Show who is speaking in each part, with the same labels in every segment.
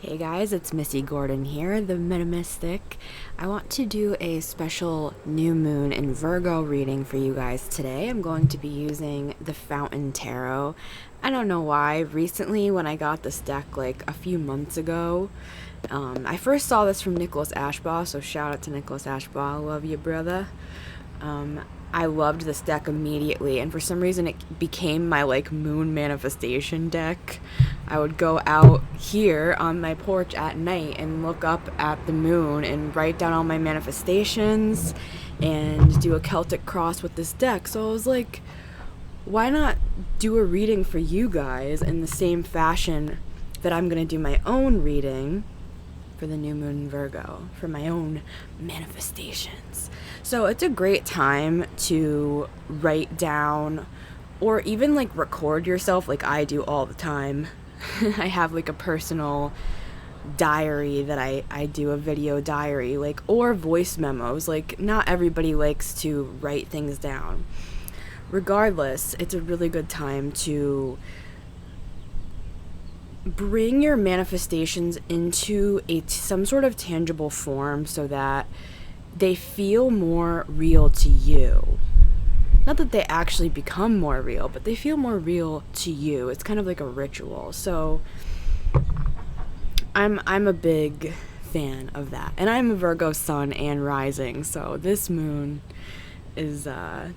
Speaker 1: Hey guys, it's Missy Gordon here, the Metamystic. I want to do a special new moon in Virgo reading for you guys today. I'm going to be using the Fountain Tarot. I don't know why. Recently, when I got this deck like a few months ago, I first saw this from Nicholas Ashbaugh, so shout out to Nicholas Ashbaugh. I love you, brother. I loved this deck immediately, and for some reason it became my like moon manifestation deck. I would go out here on my porch at night and look up at the moon and write down all my manifestations and do a Celtic cross with this deck. So I was like, why not do a reading for you guys in the same fashion that I'm going to do my own reading for the new moon in Virgo, for my own manifestations. So it's a great time to write down or even like record yourself like I do all the time. I have like a personal diary that I do, a video diary, like, or voice memos. Like, not everybody likes to write things down. Regardless, it's a really good time to bring your manifestations into some sort of tangible form so that they feel more real to you. Not that they actually become more real, but they feel more real to you. It's kind of like a ritual. So I'm a big fan of that. And I'm a Virgo sun and rising, so this moon is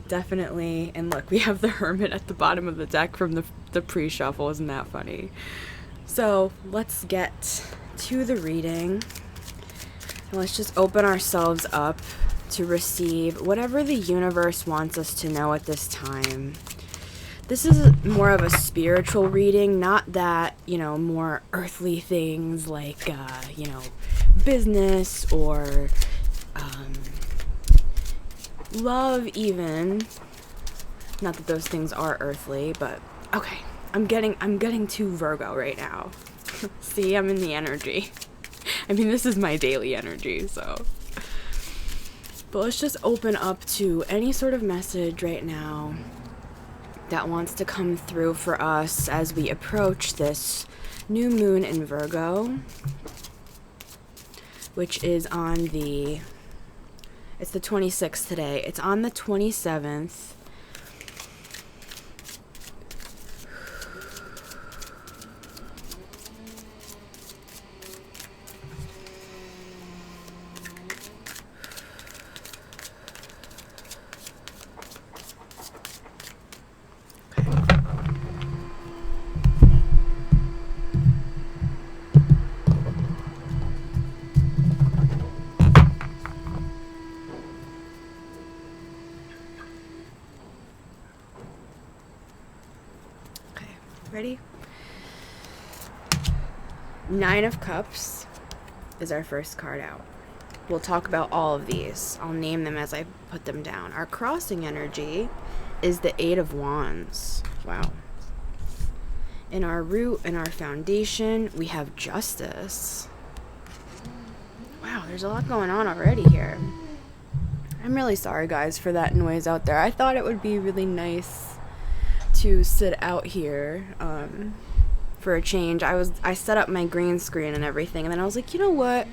Speaker 1: definitely, and look, we have the Hermit at the bottom of the deck from the pre-shuffle. Isn't that funny? So let's get to the reading. And let's just open ourselves up to receive whatever the universe wants us to know at this time. This is more of a spiritual reading, not that, more earthly things like, business or love even. Not that those things are earthly, but okay. I'm getting to Virgo right now. See, I'm in the energy. I mean, this is my daily energy, so. But let's just open up to any sort of message right now that wants to come through for us as we approach this new moon in Virgo, which is it's the 26th today. It's on the 27th. Ready? Nine of Cups is our first card out. We'll talk about all of these. I'll name them as I put them down. Our crossing energy is the Eight of Wands. Wow. In our root and our foundation, we have Justice. Wow, there's a lot going on already here. I'm really sorry, guys, for that noise out there. I thought it would be really nice to sit out here for a change. I set up my green screen and everything, and then I was like, you know what?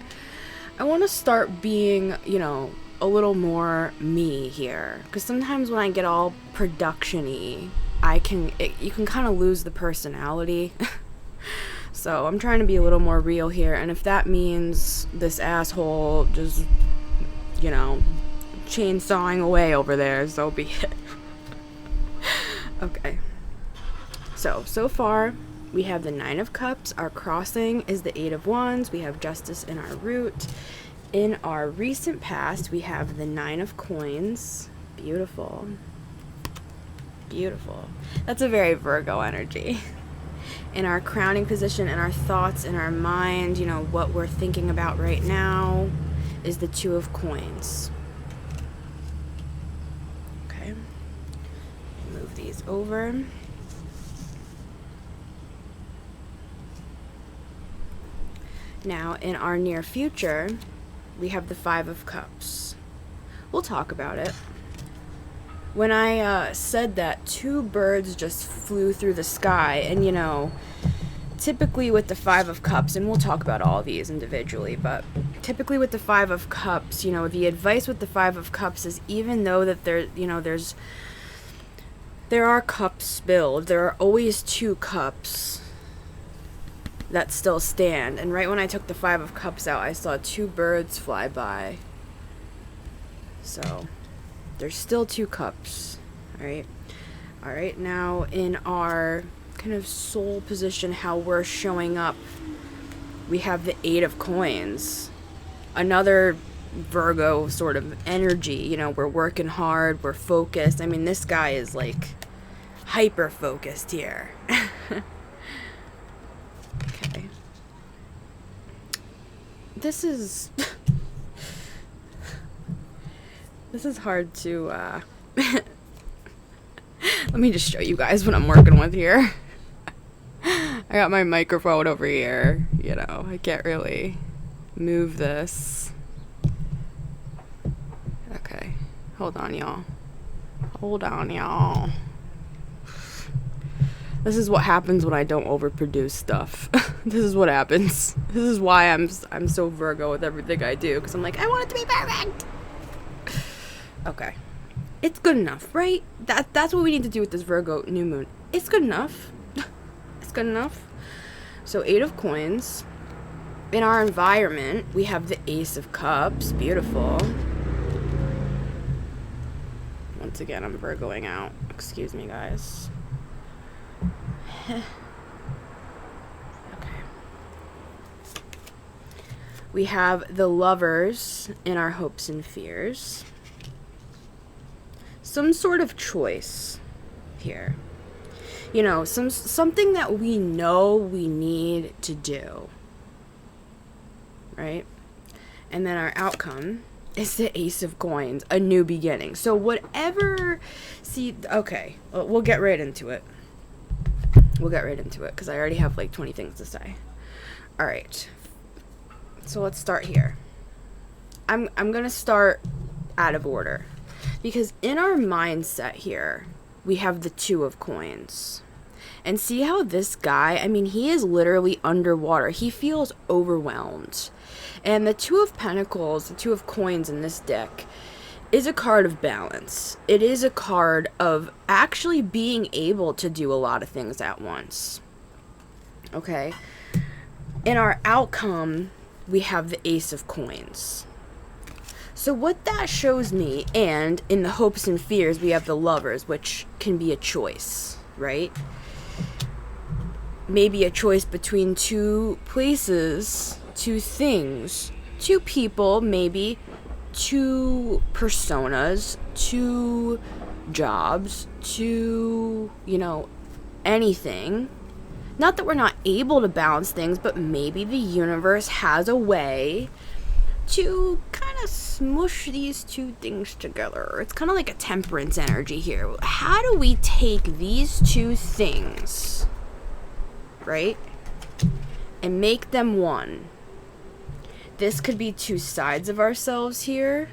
Speaker 1: I want to start being, a little more me here. Because sometimes when I get all production-y, you can kind of lose the personality. So I'm trying to be a little more real here, and if that means this asshole just, chainsawing away over there, so be it. Okay. So far, we have the Nine of Cups. Our crossing is the Eight of Wands. We have Justice in our root. In our recent past, we have the Nine of Coins. Beautiful. Beautiful. That's a very Virgo energy. In our crowning position, in our thoughts, in our mind, what we're thinking about right now is the Two of Coins. Okay. Move these over. Now, in our near future, we have the Five of Cups. We'll talk about it. When I said that two birds just flew through the sky, and typically with the Five of Cups, and we'll talk about all of these individually, but typically with the Five of Cups, you know, the advice with the Five of Cups is, even though that there, you know, there are cups spilled, there are always two cups that still stand. And right when I took the Five of Cups out, I saw two birds fly by. So there's still two cups. All right, now in our kind of soul position, how we're showing up, we have the Eight of Coins, another Virgo sort of energy. You know, we're working hard, we're focused. I mean, this guy is like hyper focused here. Okay, this is this is hard to let me just show you guys what I'm working with here. I got my microphone over here, you know, I can't really move this. Okay, hold on, y'all. This is what happens when I don't overproduce stuff. This is what happens. This is why I'm so Virgo with everything I do, because I'm like, I want it to be perfect. Okay. It's good enough, right? That's what we need to do with this Virgo new moon. It's good enough. It's good enough. So Eight of Coins. In our environment, we have the Ace of Cups. Beautiful. Once again, I'm Virgoing out. Excuse me, guys. Okay. We have the Lovers in our hopes and fears. Some sort of choice here. You know, something that we know we need to do. Right? And then our outcome is the Ace of Coins, a new beginning. So whatever, okay, well, we'll get right into it. Because I already have like 20 things to say. All right. So let's start here. I'm going to start out of order. Because in our mindset here, we have the Two of Coins. And see how this guy, I mean, he is literally underwater. He feels overwhelmed. And the Two of Pentacles, the Two of Coins in this deck, is a card of balance. It is a card of actually being able to do a lot of things at once. Okay? In our outcome, we have the Ace of Coins. So what that shows me, and in the hopes and fears, we have the Lovers, which can be a choice, right? Maybe a choice between two places, two things, two people, maybe two personas, two jobs, two, you know, anything. Not that we're not able to balance things, but maybe the universe has a way to kind of smush these two things together. It's kind of like a temperance energy here. How do we take these two things, right, and make them one? This could be two sides of ourselves here.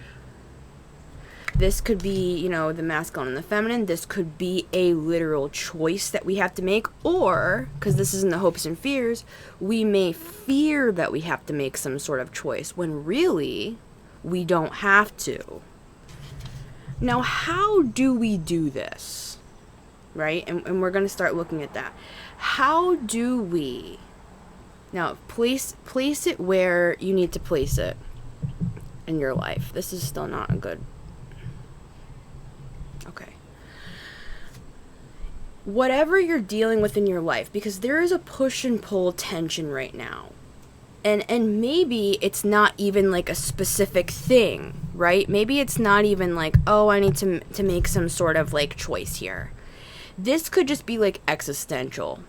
Speaker 1: This could be, you know, the masculine and the feminine. This could be a literal choice that we have to make. Or, because this is in the hopes and fears, we may fear that we have to make some sort of choice when really we don't have to. Now, how do we do this? Right? And we're going to start looking at that. How do we... Now, place it where you need to place it in your life. This is still not a good... Okay. Whatever you're dealing with in your life, because there is a push and pull tension right now. And maybe it's not even like a specific thing, right? Maybe it's not even like, oh, I need to make some sort of like choice here. This could just be like existential,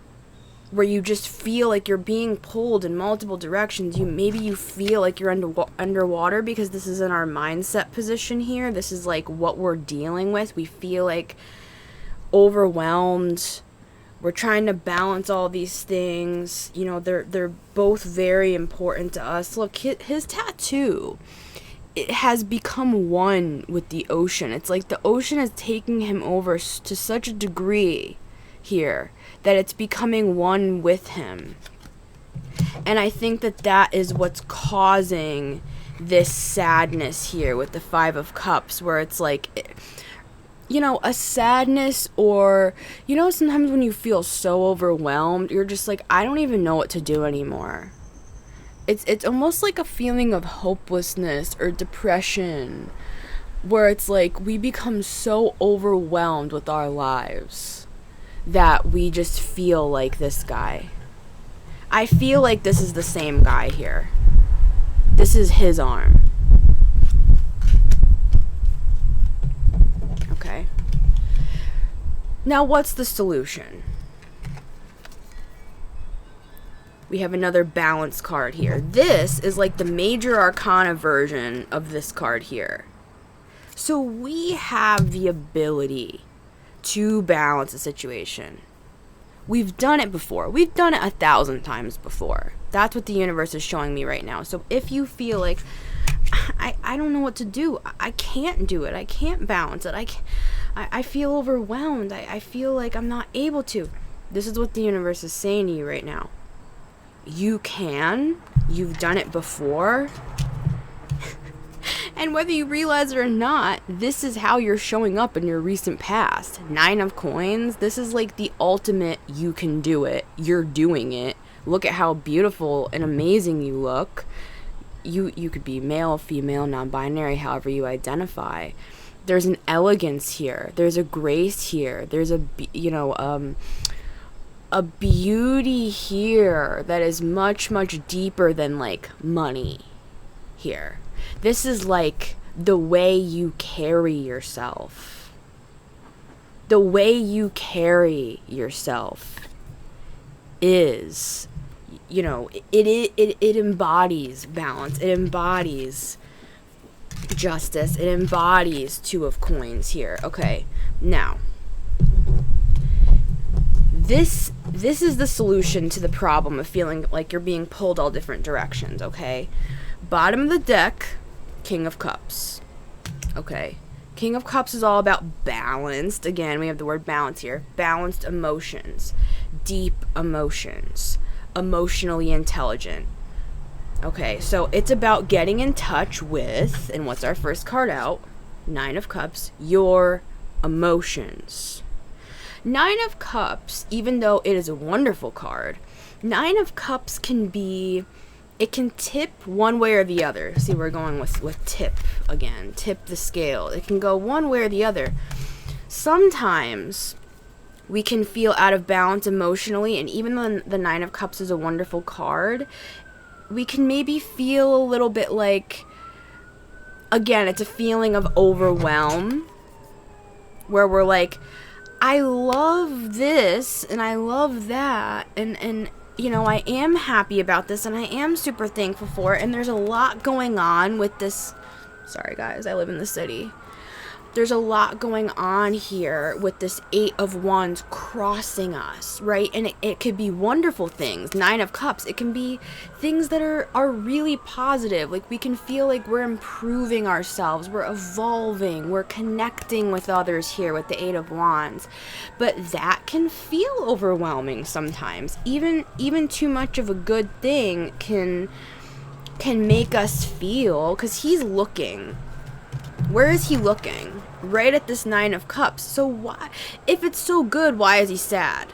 Speaker 1: where you just feel like you're being pulled in multiple directions. Maybe you feel like you're underwater, because this is in our mindset position here. This is like what we're dealing with. We feel like overwhelmed. We're trying to balance all these things. You know, they're both very important to us. Look, his tattoo, it has become one with the ocean. It's like the ocean is taking him over to such a degree here that it's becoming one with him. And I think that that is what's causing this sadness here with the Five of Cups, where it's like, you know, a sadness, or, you know, sometimes when you feel so overwhelmed, you're just like, I don't even know what to do anymore. It's almost like a feeling of hopelessness or depression, where it's like we become so overwhelmed with our lives that we just feel like this guy. I feel like this is the same guy here. This is his arm. Okay. Now, what's the solution? We have another balance card here. This is like the major arcana version of this card here. So we have the ability to balance a situation. We've done it before. We've done it 1,000 times before. That's what the universe is showing me right now. So if you feel like, I don't know what to do, I can't do it, I can't balance it, I feel overwhelmed, I feel like I'm not able to, this is what the universe is saying to you right now. You can. You've done it before. And whether you realize it or not, this is how you're showing up in your recent past. 9 of Coins. This is like the ultimate, you can do it. You're doing it. Look at how beautiful and amazing you look. You could be male, female, non-binary, however you identify. There's an elegance here. There's a grace here. There's a beauty here that is much, much deeper than like money here. This is like the way you carry yourself. The way you carry yourself is, you know, it embodies balance. It embodies justice. It embodies 2 of Coins here. Okay, now this is the solution to the problem of feeling like you're being pulled all different directions. Okay, bottom of the deck, King of Cups. Okay, King of Cups is all about balanced. Again, we have the word balance here. Balanced emotions, deep emotions, emotionally intelligent. Okay, so it's about getting in touch with, and what's our first card out? 9 of Cups, your emotions. 9 of Cups, even though it is a wonderful card, 9 of Cups can be, it can tip one way or the other. See, we're going with tip again. Tip the scale. It can go one way or the other. Sometimes we can feel out of balance emotionally, and even though the 9 of Cups is a wonderful card, we can maybe feel a little bit like, again, it's a feeling of overwhelm, where we're like, I love this and I love that, and you know, I am happy about this and I am super thankful for it, and there's a lot going on with this. Sorry guys, I live in the city. There's a lot going on here with this 8 of Wands crossing us, right? And it could be wonderful things. 9 of Cups, it can be things that are really positive. Like, we can feel like we're improving ourselves, we're evolving, we're connecting with others here with the 8 of Wands. But that can feel overwhelming sometimes. Even too much of a good thing can make us feel, because he's looking. Where is he looking? Right at this 9 of Cups. So why, if it's so good, why is he sad?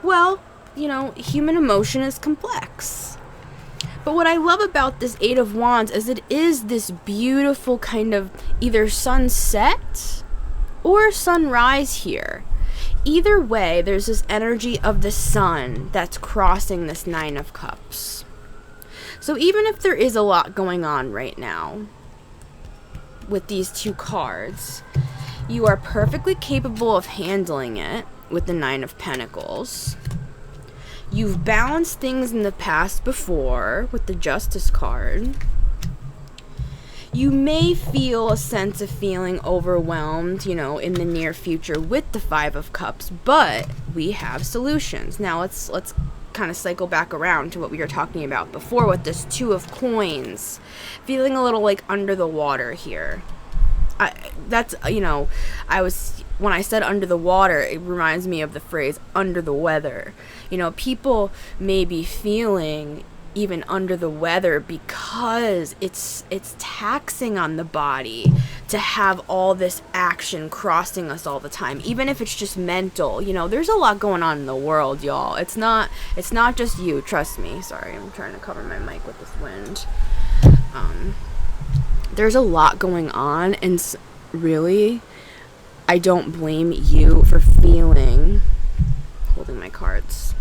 Speaker 1: Well, you know, human emotion is complex. But what I love about this 8 of Wands is it is this beautiful kind of either sunset or sunrise here. Either way, there's this energy of the sun that's crossing this 9 of Cups. So even if there is a lot going on right now with these 2 cards, you are perfectly capable of handling it with the 9 of Pentacles. You've balanced things in the past before with the Justice card. You may feel a sense of feeling overwhelmed, you know, in the near future with the 5 of Cups, but we have solutions. Now let's kind of cycle back around to what we were talking about before with this 2 of Coins, feeling a little like under the water here. That's, you know, when I said under the water, it reminds me of the phrase under the weather. You know, people may be feeling, even under the weather, because it's taxing on the body to have all this action crossing us all the time, even if it's just mental. You know, there's a lot going on in the world, y'all. It's not just you, trust me. Sorry, I'm trying to cover my mic with this wind. There's a lot going on, and really, I don't blame you for feeling, holding my cards,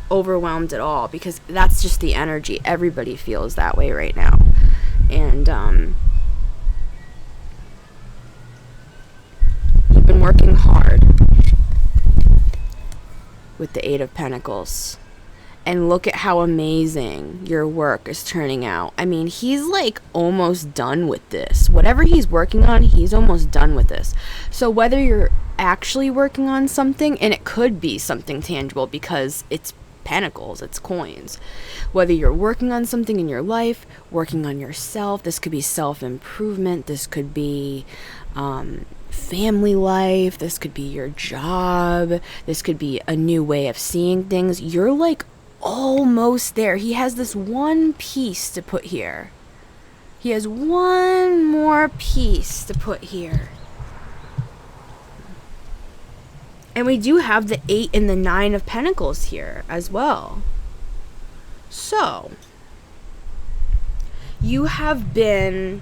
Speaker 1: overwhelmed at all, because that's just the energy. Everybody feels that way right now. And you've been working hard with the Eight of Pentacles, and look at how amazing your work is turning out. I mean, he's like almost done with this. Whatever he's working on, he's almost done with this. So whether you're actually working on something, and it could be something tangible because it's pentacles, it's coins. Whether you're working on something in your life, working on yourself, this could be self-improvement, this could be family life, this could be your job, this could be a new way of seeing things. You're like almost there. He has this one piece to put here. He has one more piece to put here. And we do have the 8 and the 9 of Pentacles here as well. So, you have been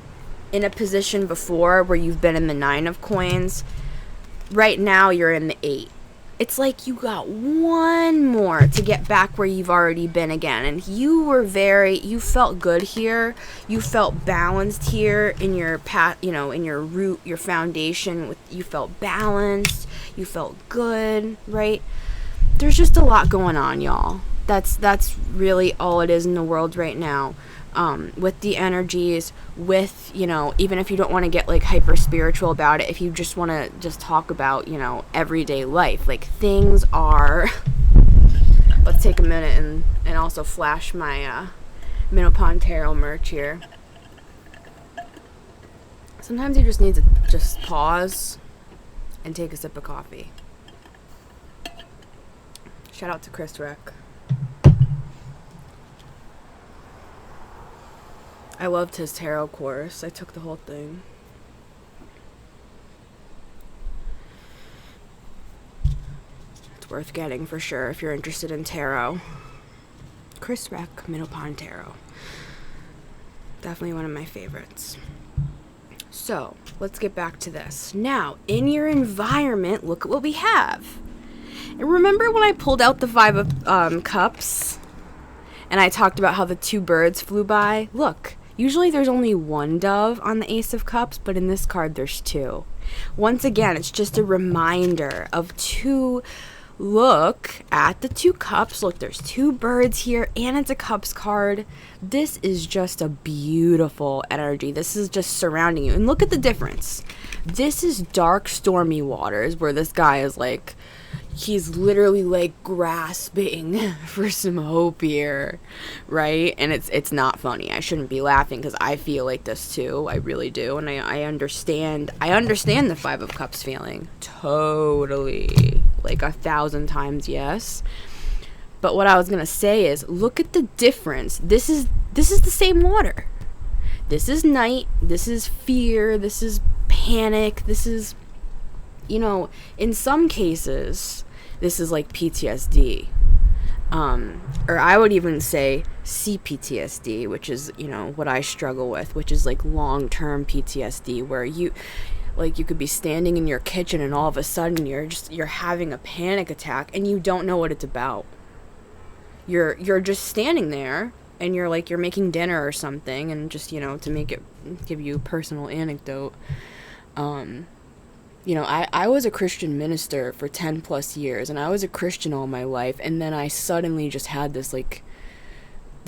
Speaker 1: in a position before where you've been in the 9 of coins. Right now, you're in the 8. It's like you got one more to get back where you've already been again. And you felt good here. You felt balanced here in your path, you know, in your root, your foundation. You felt balanced. You felt good, right? There's just a lot going on, y'all. That's really all it is in the world right now. With the energies, with, you know, even if you don't want to get like hyper spiritual about it, if you just want to just talk about, you know, everyday life, like things are, let's take a minute and also flash my Minopon Tarot merch here. Sometimes you just need to just pause and take a sip of coffee. Shout out to Chris Rick. I loved his tarot course. I took the whole thing. It's worth getting for sure if you're interested in tarot. Chris Rick, Minopon Tarot. Definitely one of my favorites. So, let's get back to this. Now, in your environment, look at what we have. And remember when I pulled out the 5 of Cups? And I talked about how the 2 birds flew by? Look. Usually there's only 1 dove on the Ace of Cups, but in this card there's 2. Once again, it's just a reminder of 2. Look at the 2 cups. Look, there's 2 birds here, and it's a Cups card. This is just a beautiful energy. This is just surrounding you. And look at the difference. This is dark, stormy waters, where this guy is like, he's literally like grasping for some hope here, right? And it's not funny. I shouldn't be laughing because I feel like this too. I really do. And I understand the 5 of Cups feeling. Totally. Like 1,000 times yes. But what I was going to say is, look at the difference. This is the same water. This is night. This is fear. This is panic. This is, you know, in some cases, this is like PTSD. Or I would even say CPTSD, which is, you know, what I struggle with, which is like long-term PTSD, where you could be standing in your kitchen and all of a sudden you're having a panic attack and you don't know what it's about. You're just standing there and you're making dinner or something, and just, you know, to give you a personal anecdote, you know, I was a Christian minister for 10 plus years, and I was a Christian all my life, and then I suddenly just had this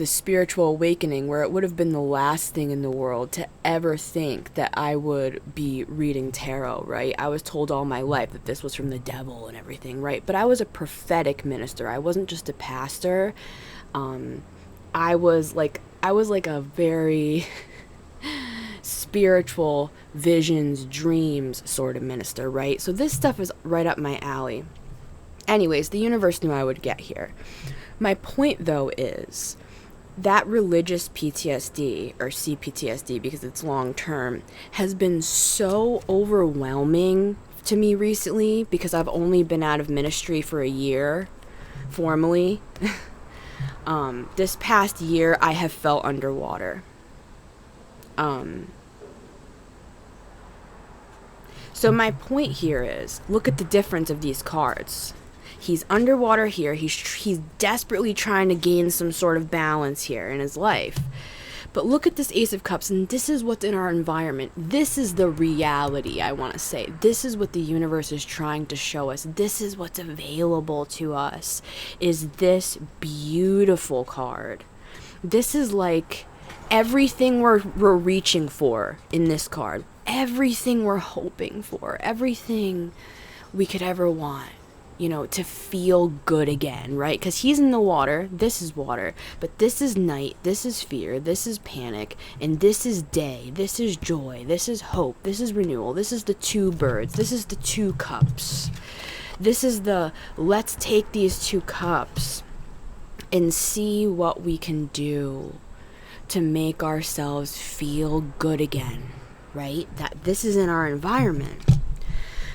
Speaker 1: spiritual awakening where it would have been the last thing in the world to ever think that I would be reading tarot, right? I was told all my life that this was from the devil and everything, right? But I was a prophetic minister. I wasn't just a pastor. I was like a very spiritual visions, dreams sort of minister, right? So this stuff is right up my alley. Anyways, the universe knew I would get here. My point, though, is that religious PTSD, or CPTSD because it's long term, has been so overwhelming to me recently because I've only been out of ministry for a year formally. This past year I have felt underwater. So my point here is, look at the difference of these cards. He's underwater here. He's desperately trying to gain some sort of balance here in his life. But look at this Ace of Cups, and this is what's in our environment. This is the reality, I want to say. This is what the universe is trying to show us. This is what's available to us, is this beautiful card. This is like everything we're reaching for in this card. Everything we're hoping for. Everything we could ever want. You know, to feel good again, right? Because he's in the water, this is water, but this is night, this is fear, this is panic, and this is day, this is joy, this is hope, this is renewal, this is the two birds, this is the two cups. This is the, let's take these two cups and see what we can do to make ourselves feel good again, right? That this is in our environment.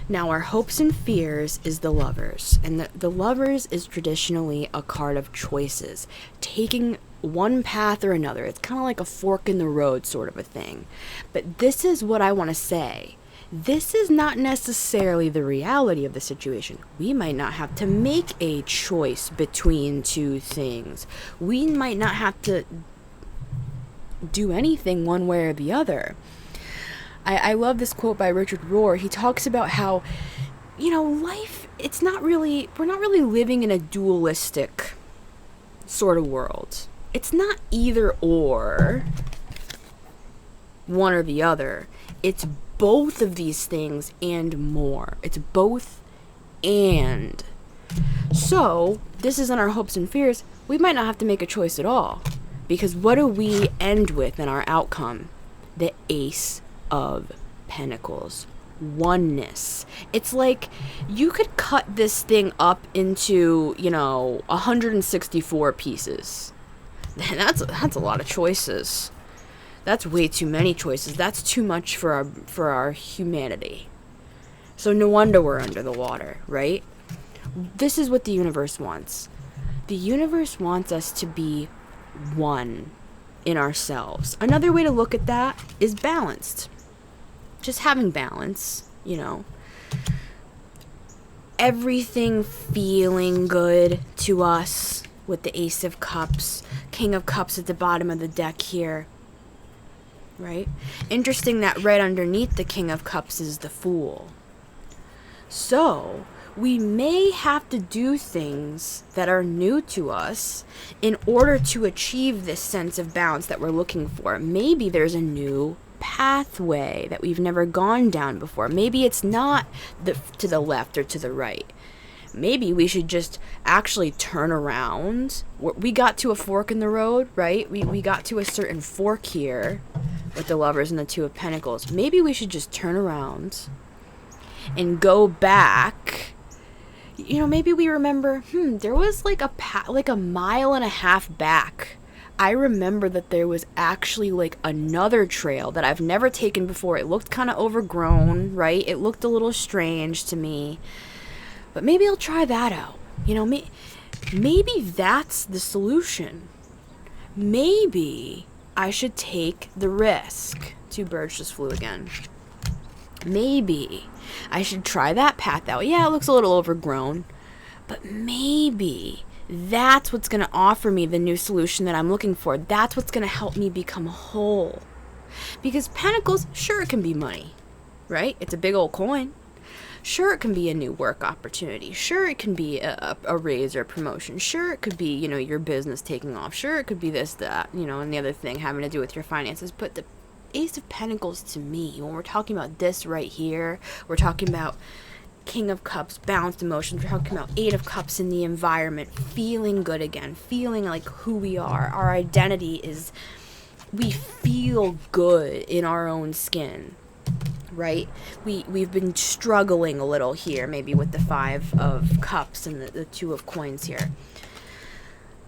Speaker 1: Now, our hopes and fears is the Lovers. And the Lovers is traditionally a card of choices. Taking one path or another. It's kind of like a fork in the road sort of a thing. But this is what I want to say. This is not necessarily the reality of the situation. We might not have to make a choice between two things. We might not have to do anything one way or the other. I love this quote by Richard Rohr. He talks about how, you know, life, we're not really living in a dualistic sort of world. It's not either or, one or the other. It's both of these things and more. It's both and. So, this is in our hopes and fears. We might not have to make a choice at all. Because what do we end with in our outcome? The Ace of Pentacles. Oneness. It's like you could cut this thing up into, 164 pieces. That's a lot of choices. That's way too many choices. That's too much for our humanity. So no wonder we're under the water, right? This is what the universe wants. The universe wants us to be one in ourselves. Another way to look at that is balanced. Just having balance, everything feeling good to us with the Ace of Cups, King of Cups at the bottom of the deck here, right? Interesting that right underneath the King of Cups is the Fool. So, we may have to do things that are new to us in order to achieve this sense of balance that we're looking for. Maybe there's a new pathway that we've never gone down before. Maybe it's not to the left or to the right. Maybe we should just actually turn around. We got to a fork in the road, right? We got to a certain fork here with the Lovers and the Two of Pentacles. Maybe we should just turn around and go back. Maybe we remember, there was like a mile and a half back. I remember that there was actually like another trail that I've never taken before. It looked kind of overgrown, right? It looked a little strange to me. But maybe I'll try that out. Maybe that's the solution. Maybe I should take the risk. Two birds just flew again. Maybe I should try that path out. Yeah, it looks a little overgrown. But maybe that's what's going to offer me the new solution that I'm looking for. That's what's going to help me become whole. Because Pentacles, sure, it can be money, right? It's a big old coin. Sure, it can be a new work opportunity. Sure, it can be a raise or a promotion. Sure, it could be, your business taking off. Sure, it could be this, that, and the other thing having to do with your finances. But the Ace of Pentacles, to me, when we're talking about this right here, we're talking about King of Cups, balanced emotions. We're talking about Eight of Cups in the environment, feeling good again, feeling like who we are. Our identity is, we feel good in our own skin, right? We've been struggling a little here, maybe with the Five of Cups and the Two of Coins here.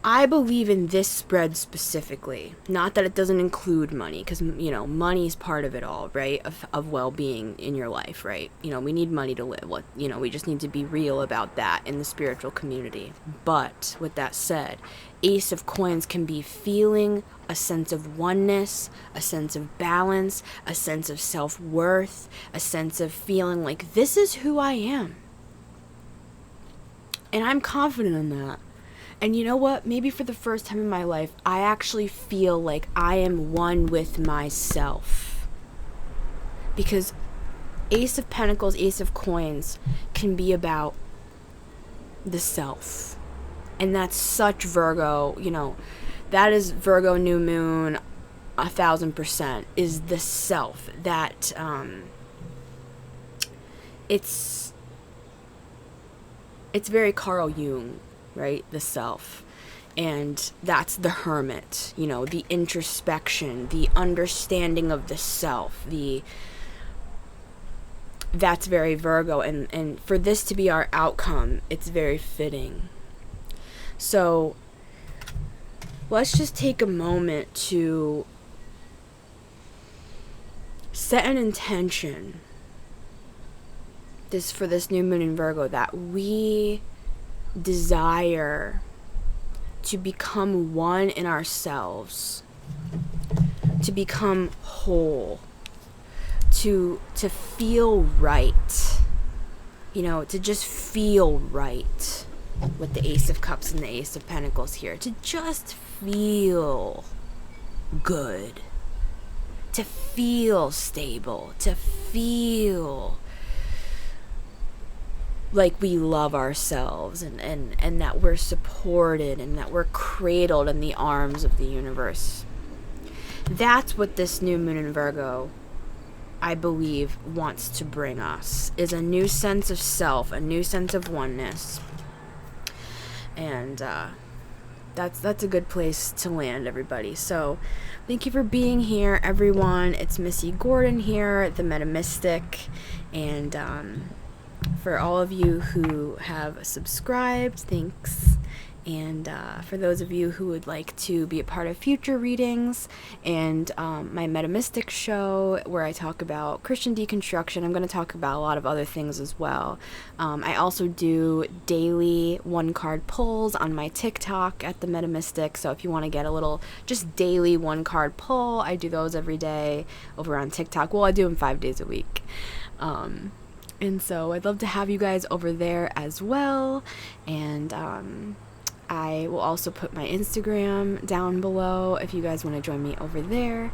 Speaker 1: I believe in this spread specifically. Not that it doesn't include money, because, money is part of it all, right? Of well-being in your life, right? We need money to live. We just need to be real about that in the spiritual community. But with that said, Ace of Coins can be feeling a sense of oneness, a sense of balance, a sense of self-worth, a sense of feeling like this is who I am. And I'm confident in that. And you know what? Maybe for the first time in my life, I actually feel like I am one with myself. Because Ace of Pentacles, Ace of Coins can be about the self. And that's such Virgo, that is Virgo New Moon 1,000%, is the self. That, it's very Carl Jung, right? The self. And that's the hermit, the introspection, the understanding of the self, that's very Virgo. And for this to be our outcome, it's very fitting. So let's just take a moment to set an intention for this new moon in Virgo, that we desire to become one in ourselves, to become whole, to feel right, to just feel right, with the Ace of Cups and the Ace of Pentacles here, to just feel good, to feel stable, to feel like we love ourselves, and that we're supported, and that we're cradled in the arms of the universe. That's what this new moon in Virgo, I believe, wants to bring us, is a new sense of self, a new sense of oneness. And that's a good place to land, everybody. So thank you for being here, everyone. It's Missy Gordon here, the Meta Mystic. And for all of you who have subscribed, thanks. And for those of you who would like to be a part of future readings and my Meta Mystic show, where I talk about Christian deconstruction, I'm going to talk about a lot of other things as well. I also do daily one-card pulls on my TikTok at the Meta Mystic. So if you want to get a little just daily one-card pull, I do those every day over on TikTok. Well, I do them 5 days a week. And so I'd love to have you guys over there as well. And I will also put my Instagram down below if you guys want to join me over there.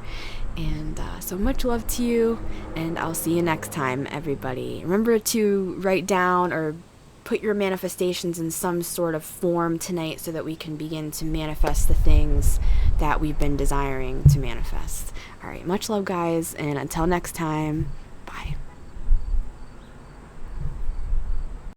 Speaker 1: And so much love to you, and I'll see you next time, everybody. Remember to write down or put your manifestations in some sort of form tonight, so that we can begin to manifest the things that we've been desiring to manifest. All right, much love, guys, and until next time.